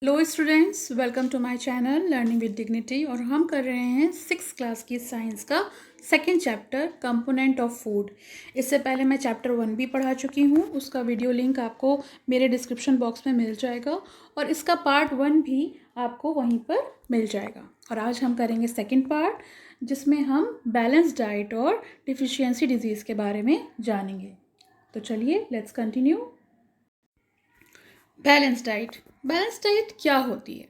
Hello students, welcome to my channel learning with dignity. और हम कर रहे हैं 6th क्लास की साइंस का second chapter component of food. इससे पहले मैं चैप्टर 1 भी पढ़ा चुकी हूँ, उसका वीडियो लिंक आपको मेरे डिस्क्रिप्शन बॉक्स में मिल जाएगा और इसका पार्ट 1 भी आपको वहीं पर मिल जाएगा। और आज हम करेंगे सेकेंड पार्ट, जिसमें हम बैलेंस डाइट और डिफिशियंसी डिजीज़ के बारे में जानेंगे। तो चलिए लेट्स कंटिन्यू। बैलेंस डाइट क्या होती है?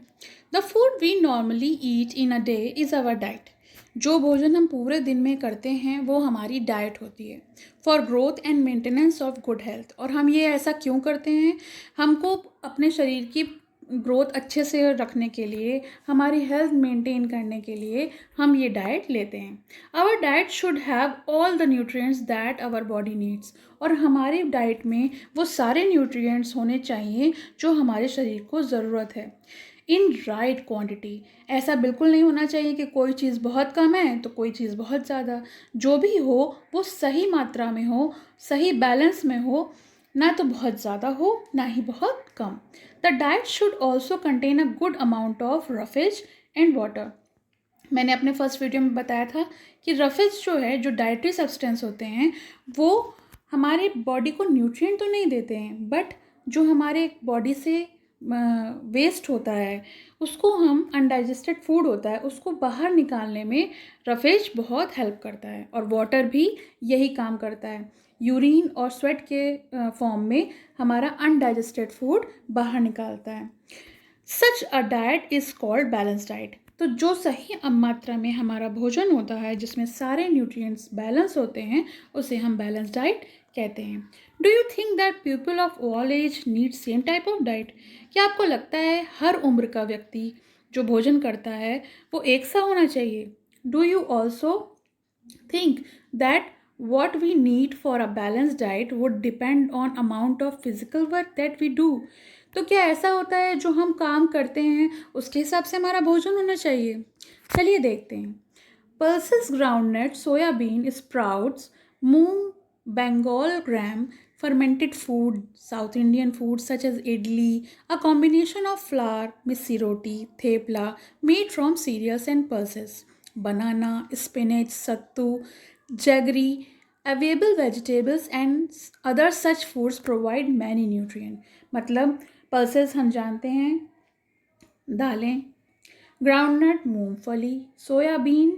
The food we normally eat in a day is our diet. जो भोजन हम पूरे दिन में करते हैं वो हमारी डाइट होती है for growth and maintenance of good health. और हम ये ऐसा क्यों करते हैं? हमको अपने शरीर की ग्रोथ अच्छे से रखने के लिए, हमारी हेल्थ मेंटेन करने के लिए हम ये डाइट लेते हैं। Our diet should have all the nutrients that our body needs. और हमारी डाइट में वो सारे न्यूट्रिएंट्स होने चाहिए जो हमारे शरीर को ज़रूरत है, इन राइट क्वांटिटी। ऐसा बिल्कुल नहीं होना चाहिए कि कोई चीज़ बहुत कम है तो कोई चीज़ बहुत ज़्यादा। जो भी हो वो सही मात्रा में हो, सही बैलेंस में हो, ना तो बहुत ज़्यादा हो ना ही बहुत कम। The diet should also contain a good amount of roughage and water. मैंने अपने फर्स्ट वीडियो में बताया था कि रफेज जो है, जो डाइटरी सब्सटेंस होते हैं, वो हमारे बॉडी को न्यूट्रिएंट तो नहीं देते हैं, बट जो हमारे बॉडी से वेस्ट होता है, उसको हम अनडाइजेस्टेड फूड होता है, उसको बाहर निकालने में रफेज बहुत हेल्प करता है। और वाटर भी यही काम करता है, यूरिन और स्वेट के फॉर्म में हमारा अनडाइजेस्टेड फूड बाहर निकालता है। Such a diet is called balance diet. तो जो सही मात्रा में हमारा भोजन होता है, जिसमें सारे न्यूट्रिएंट्स बैलेंस होते हैं, उसे हम बैलेंस डाइट कहते हैं। Do you think that people of all age need same type of diet? क्या आपको लगता है हर उम्र का व्यक्ति जो भोजन करता है वो एक सा होना चाहिए? Do you also think that what we need for a balanced diet would depend on amount of physical work that we do? तो क्या ऐसा होता है जो हम काम करते हैं उसके हिसाब से हमारा भोजन होना चाहिए? चलिए देखते हैं। Pulses, groundnut, soybean, sprouts, moong, Bengal gram, fermented food, South Indian food such as idli, a combination of flour, missi roti, thepla, made from cereals and pulses, banana, spinach, sattu, jaggery, available vegetables and other such foods provide many nutrients। मतलब pulses हम जानते हैं दालें, groundnut मूंगफली, soybean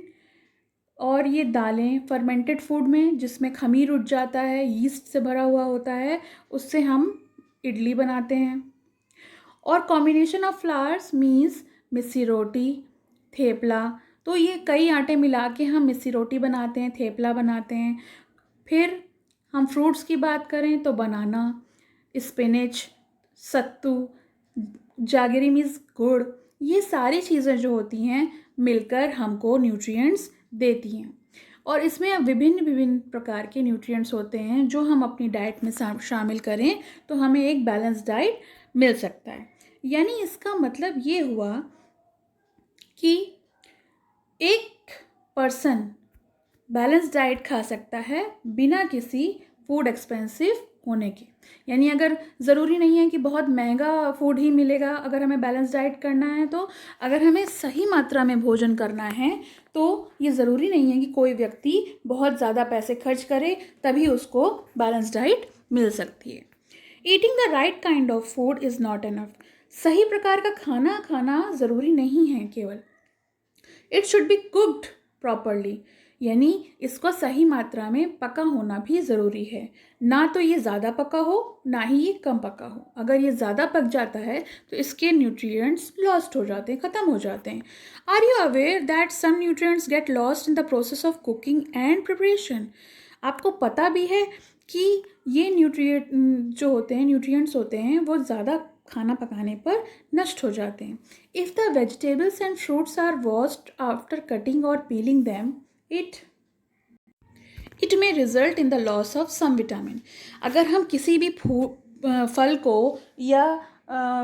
और ये दालें fermented food में जिसमें खमीर उठ जाता है, यीस्ट से भरा हुआ होता है, उससे हम इडली बनाते हैं। और कॉम्बिनेशन ऑफ फ्लावर्स मीन्स मिस्सी रोटी, थेपला। तो ये कई आटे मिला के हम मिस्सी रोटी बनाते हैं, थेपला बनाते हैं। फिर हम फ्रूट्स की बात करें तो बनाना, स्पिनच, सत्तू, जागरी मीन्स गुड़। ये सारी चीज़ें जो होती हैं मिलकर हमको न्यूट्रिएंट्स देती हैं। और इसमें विभिन्न विभिन्न प्रकार के न्यूट्रिएंट्स होते हैं जो हम अपनी डाइट में शामिल करें तो हमें एक बैलेंस डाइट मिल सकता है। यानी इसका मतलब ये हुआ कि एक पर्सन बैलेंस डाइट खा सकता है बिना किसी फूड एक्सपेंसिव होने के। यानी अगर ज़रूरी नहीं है कि बहुत महंगा फूड ही मिलेगा अगर हमें बैलेंस डाइट करना है, तो अगर हमें सही मात्रा में भोजन करना है तो ये ज़रूरी नहीं है कि कोई व्यक्ति बहुत ज़्यादा पैसे खर्च करे तभी उसको बैलेंस डाइट मिल सकती है। Eating the right kind of food is not enough. सही प्रकार का खाना खाना ज़रूरी नहीं है केवल, it should be cooked properly. यानी इसको सही मात्रा में पका होना भी ज़रूरी है। ना तो ये ज़्यादा पका हो ना ही ये कम पका हो। अगर ये ज़्यादा पक जाता है तो इसके न्यूट्रिएंट्स लॉस्ट हो जाते हैं, ख़त्म हो जाते हैं। Are you aware that some nutrients get lost in the process of cooking and preparation? आपको पता भी है कि ये न्यूट्रिएंट्स होते हैं वो ज़्यादा खाना पकाने पर नष्ट हो जाते हैं। If the vegetables and fruits are washed after cutting और peeling them, it may result in the loss of some vitamin. अगर हम किसी भी फल को या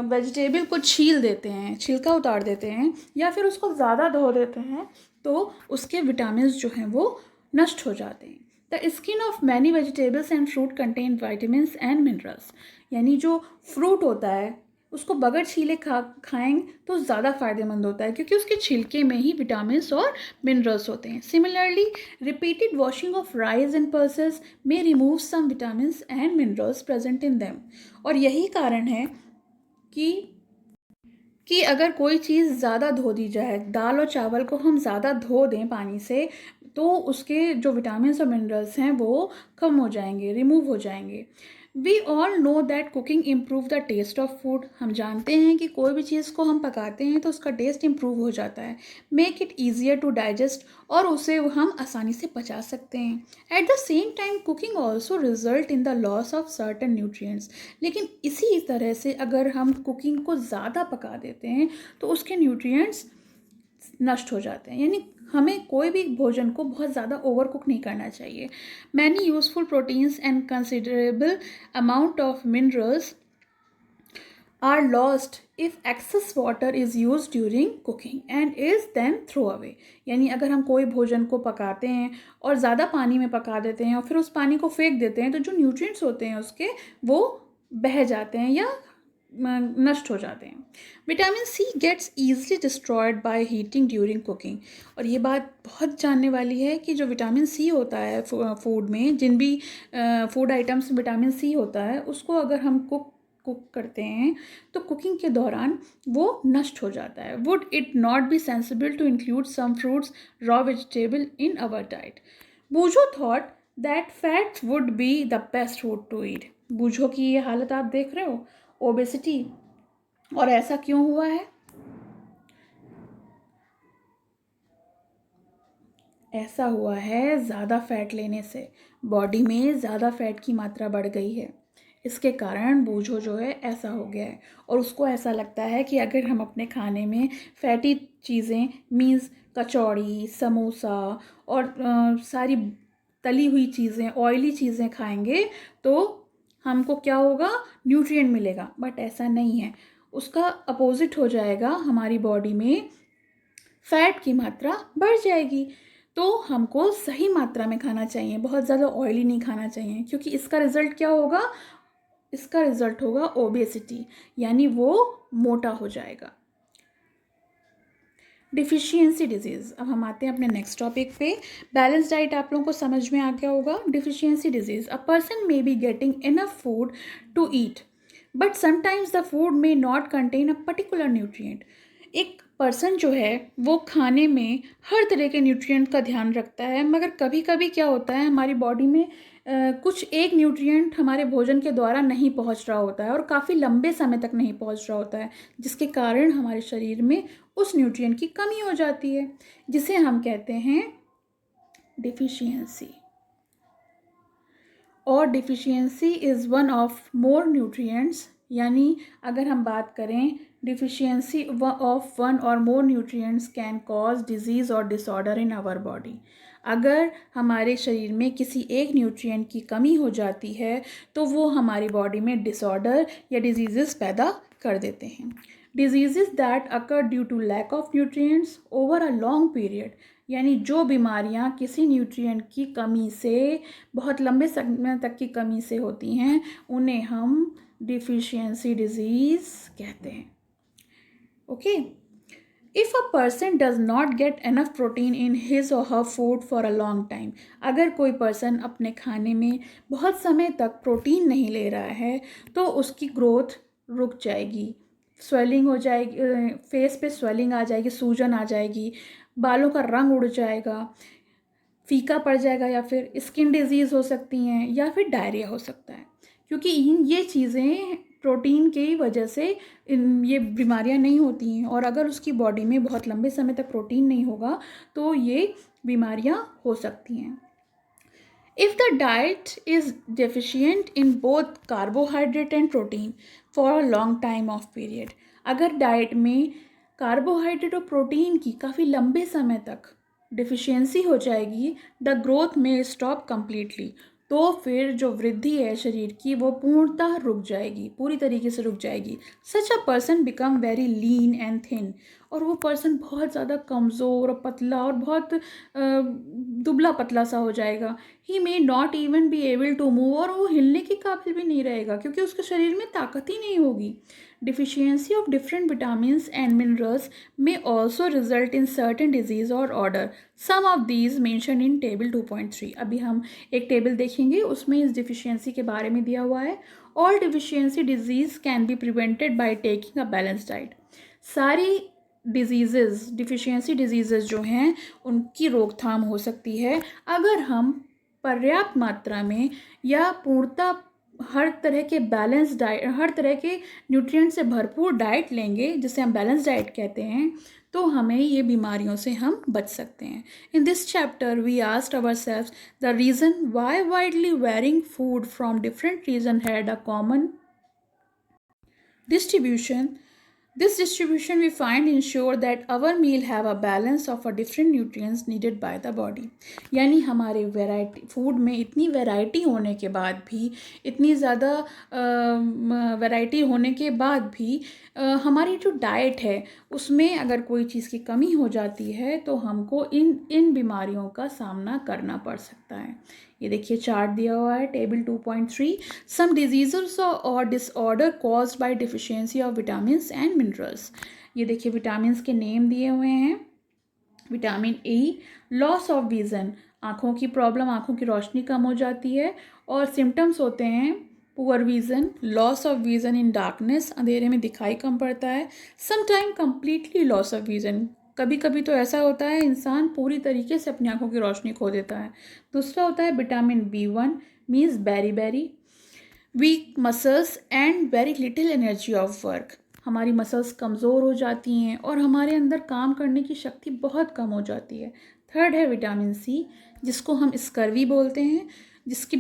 वेजिटेबल को छील देते हैं, छिलका उतार देते हैं या फिर उसको ज़्यादा धो देते हैं तो उसके विटामिन जो हैं वो नष्ट हो जाते हैं। The skin of many vegetables and fruit contain vitamins and minerals. यानी जो फ्रूट होता है उसको बगैर छीले खाएं तो ज़्यादा फ़ायदेमंद होता है, क्योंकि उसके छिलके में ही विटामिन्स और मिनरल्स होते हैं. Similarly, repeated washing of rice and pulses may remove some vitamins and minerals present in them. और यही कारण है कि अगर कोई चीज़ ज़्यादा धो दी जाए, दाल और चावल को हम ज़्यादा धो दें पानी से, तो उसके जो विटामिन्स और मिनरल्स हैं वो कम हो जाएंगे, रिमूव हो जाएंगे. We all know that cooking improve the taste of food. हम जानते हैं कि कोई भी चीज़ को हम पकाते हैं तो उसका टेस्ट इम्प्रूव हो जाता है. Make it easier to digest, और उसे हम आसानी से पचा सकते हैं. At the same time cooking also result in the loss of certain nutrients. लेकिन इसी तरह से अगर हम कुकिंग को ज़्यादा पका देते हैं तो उसके न्यूट्रिएंट्स नष्ट हो जाते हैं. यानी हमें कोई भी भोजन को बहुत ज़्यादा ओवर कुक नहीं करना चाहिए. Many useful proteins and considerable amount of minerals are lost if excess water is used during cooking and is then throw away. यानी अगर हम कोई भोजन को पकाते हैं और ज़्यादा पानी में पका देते हैं और फिर उस पानी को फेंक देते हैं, तो जो न्यूट्रिएंट्स होते हैं उसके वो बह जाते हैं या नष्ट हो जाते हैं. Vitamin C gets easily destroyed by heating during cooking. और ये बात बहुत जानने वाली है कि जो विटामिन सी होता है फूड में, जिन भी फूड आइटम्स में विटामिन सी होता है, उसको अगर हम कुक करते हैं तो कुकिंग के दौरान वो नष्ट हो जाता है. Would it not be sensible to include some fruits, raw vegetable in our diet? Boojho thought that fats would be the best food to eat. Boojho की ये हालत आप देख रहे हो, ओबेसिटी. और ऐसा क्यों हुआ है? ऐसा हुआ है ज़्यादा फैट लेने से. बॉडी में ज़्यादा फैट की मात्रा बढ़ गई है, इसके कारण बूझो जो है ऐसा हो गया है. और उसको ऐसा लगता है कि अगर हम अपने खाने में फैटी चीज़ें मीन्स कचौड़ी, समोसा और सारी तली हुई चीज़ें, ऑयली चीज़ें खाएंगे तो हमको क्या होगा, न्यूट्रिएंट मिलेगा. बट ऐसा नहीं है, उसका अपोजिट हो जाएगा. हमारी बॉडी में फैट की मात्रा बढ़ जाएगी. तो हमको सही मात्रा में खाना चाहिए, बहुत ज़्यादा ऑयली नहीं खाना चाहिए, क्योंकि इसका रिज़ल्ट क्या होगा, इसका रिजल्ट होगा ओबेसिटी, यानी वो मोटा हो जाएगा. Deficiency disease. अब हम आते हैं अपने नेक्स्ट टॉपिक पे. बैलेंस डाइट आप लोगों को समझ में आ गया होगा. Deficiency disease. A person may be getting enough food to eat but sometimes the food may not contain a particular nutrient. एक पर्सन जो है वो खाने में हर तरह के न्यूट्रिएंट का ध्यान रखता है, मगर कभी कभी क्या होता है, हमारी बॉडी में कुछ एक न्यूट्रिएंट हमारे भोजन के द्वारा नहीं पहुंच रहा होता है और काफ़ी लंबे समय तक नहीं पहुंच रहा होता है, जिसके कारण हमारे शरीर में उस न्यूट्रिएंट की कमी हो जाती है, जिसे हम कहते हैं डिफिशियंसी. और deficiency is one of more nutrients. यानी अगर हम बात करें, डिफिशियंसी ऑफ वन और मोर न्यूट्रिएंट्स कैन कॉज डिजीज़ और डिसऑर्डर इन आवर बॉडी. अगर हमारे शरीर में किसी एक न्यूट्रिएंट की कमी हो जाती है तो वो हमारी बॉडी में डिसऑर्डर या डिजीज़ पैदा कर देते हैं. Disease that occur due to lack of nutrients over a long period. यानी जो बीमारियां किसी न्यूट्रिएंट की कमी से, बहुत लंबे समय तक की कमी से होती हैं, उन्हें हम डिफिशियंसी डिजीज़ कहते हैं. Okay. If a person does not get enough protein in his or her food for a long time. अगर कोई पर्सन अपने खाने में बहुत समय तक प्रोटीन नहीं ले रहा है तो उसकी ग्रोथ रुक जाएगी, स्वेलिंग हो जाएगी, फेस पे स्वेलिंग आ जाएगी, सूजन आ जाएगी, बालों का रंग उड़ जाएगा, फीका पड़ जाएगा, या फिर स्किन डिजीज़ हो सकती हैं, या फिर डायरिया हो सकता है. क्योंकि ये चीज़ें प्रोटीन की वजह से ये बीमारियां नहीं होती हैं. और अगर उसकी बॉडी में बहुत लंबे समय तक प्रोटीन नहीं होगा तो ये बीमारियां हो सकती हैं. If the diet is deficient in both carbohydrate and protein for a long time of period, अगर डाइट में कार्बोहाइड्रेट और प्रोटीन की काफ़ी लंबे समय तक डिफिशियंसी हो जाएगी, द ग्रोथ में स्टॉप कम्प्लीटली. तो फिर जो वृद्धि है शरीर की वो पूर्णतः रुक जाएगी, पूरी तरीके से रुक जाएगी। Such a person become very lean and thin, और वो पर्सन बहुत ज़्यादा कमज़ोर और पतला और बहुत दुबला पतला सा हो जाएगा। He may not even be able to move, और वो हिलने के काबिल भी नहीं रहेगा क्योंकि उसके शरीर में ताकत ही नहीं होगी। Deficiency of different vitamins and minerals may also result in certain disease or order. Some of these mentioned in table 2.3. अभी हम एक टेबल देखेंगे, उसमें इस डिफिशियंसी के बारे में दिया हुआ है। All deficiency disease can be prevented by taking a balanced diet. सारी डिफिशियंसी डिजीज़ जो हैं उनकी रोकथाम हो सकती है अगर हम पर्याप्त मात्रा में या पूर्णतः हर तरह के बैलेंस डाइट, हर तरह के न्यूट्रिएंट से भरपूर डाइट लेंगे, जिसे हम बैलेंस डाइट कहते हैं, तो हमें ये बीमारियों से हम बच सकते हैं। In this chapter we asked ourselves the reason why widely varying food from different region had a common distribution. This distribution we find ensure that our meal have a balance of a different nutrients needed by the body. यानी हमारे variety food में इतनी variety होने के बाद भी, इतनी ज़्यादा वैरायटी होने के बाद भी हमारी जो डाइट है उसमें अगर कोई चीज़ की कमी हो जाती है तो हमको इन बीमारियों का सामना करना पड़ सकता है। ये देखिए चार्ट दिया हुआ है टेबल 2.3, सम डिजीज़ेस और disorder caused by deficiency of vitamins and minerals. ये देखिए विटामिन्स के नेम दिए हुए हैं। Vitamin A, loss of vision, आँखों की प्रॉब्लम, आँखों की रोशनी कम हो जाती है, और सिम्टम्स होते हैं poor vision, loss of vision in darkness, अंधेरे में दिखाई कम पड़ता है, sometime completely loss of vision, कभी कभी तो ऐसा होता है इंसान पूरी तरीके से अपनी आँखों की रोशनी खो देता है। दूसरा होता है vitamin B1, means beri, weak muscles and very little energy of work, हमारी मसल्स कमज़ोर हो जाती हैं और हमारे अंदर काम करने की शक्ति बहुत कम हो जाती है। थर्ड है विटामिन सी, जिसको हम स्कर्वी बोलते हैं, इसकी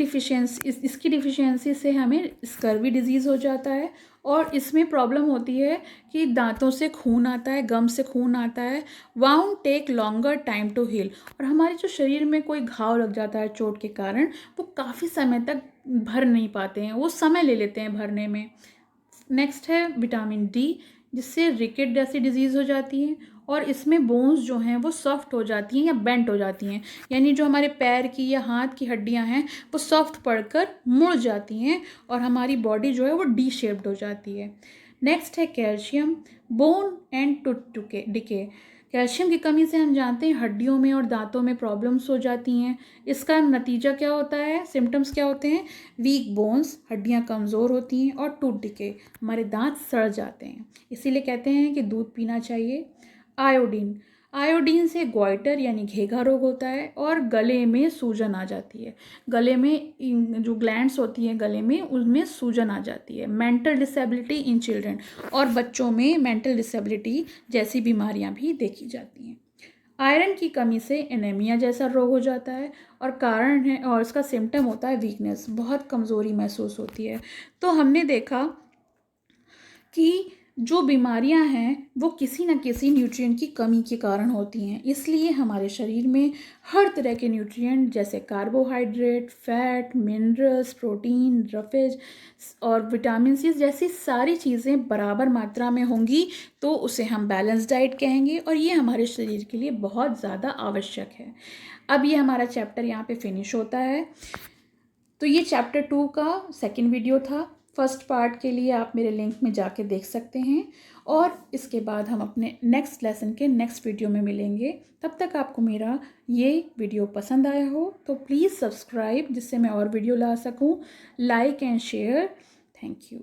डिफिशियंसी से हमें स्कर्वी डिजीज़ हो जाता है, और इसमें प्रॉब्लम होती है कि दांतों से खून आता है, गम से खून आता है, wound take longer time to heal, और हमारे जो शरीर में कोई घाव लग जाता है चोट के कारण, वो काफ़ी समय तक भर नहीं पाते हैं, वो समय ले लेते हैं भरने में। नेक्स्ट है विटामिन डी, जिससे रिकेट जैसी डिजीज़ हो जाती है, और इसमें बोन्स जो हैं वो सॉफ्ट हो जाती हैं या बेंट हो जाती हैं, यानी जो हमारे पैर की या हाथ की हड्डियां हैं वो सॉफ्ट पड़कर मुड़ जाती हैं और हमारी बॉडी जो है वो डी शेप्ड हो जाती है। नेक्स्ट है calcium, bone and tooth decay. Calcium की कमी से हम जानते हैं हड्डियों में और दांतों में प्रॉब्लम्स हो जाती हैं। इसका नतीजा क्या होता है, सिम्टम्स क्या होते हैं, वीक बोन्स, हड्डियां कमज़ोर होती हैं, और टूथ डिके, हमारे दांत सड़ जाते हैं। इसीलिए कहते हैं कि दूध पीना चाहिए। आयोडीन से गोइटर यानी घेघा रोग होता है, और गले में सूजन आ जाती है, गले में जो ग्लैंड्स होती हैं गले में उनमें सूजन आ जाती है। मेंटल डिसेबिलिटी इन चिल्ड्रन, और बच्चों में मेंटल डिसेबिलिटी जैसी बीमारियां भी देखी जाती हैं। आयरन की कमी से एनीमिया जैसा रोग हो जाता है, और कारण है, और इसका सिम्टम होता है वीकनेस, बहुत कमज़ोरी महसूस होती है। तो हमने देखा कि जो बीमारियां हैं वो किसी न किसी न्यूट्रिएंट की कमी के कारण होती हैं, इसलिए हमारे शरीर में हर तरह के न्यूट्रिएंट जैसे carbohydrate, fat, minerals, protein, roughage और विटामिन सी जैसी सारी चीज़ें बराबर मात्रा में होंगी, तो उसे हम बैलेंस डाइट कहेंगे, और ये हमारे शरीर के लिए बहुत ज़्यादा आवश्यक है। अब ये हमारा चैप्टर यहाँ पे फिनिश होता है। तो ये चैप्टर 2 का सेकेंड वीडियो था। फर्स्ट पार्ट के लिए आप मेरे लिंक में जाके देख सकते हैं, और इसके बाद हम अपने नेक्स्ट लेसन के नेक्स्ट वीडियो में मिलेंगे। तब तक आपको मेरा ये वीडियो पसंद आया हो तो प्लीज़ सब्सक्राइब, जिससे मैं और वीडियो ला सकूं, like and share. Thank you.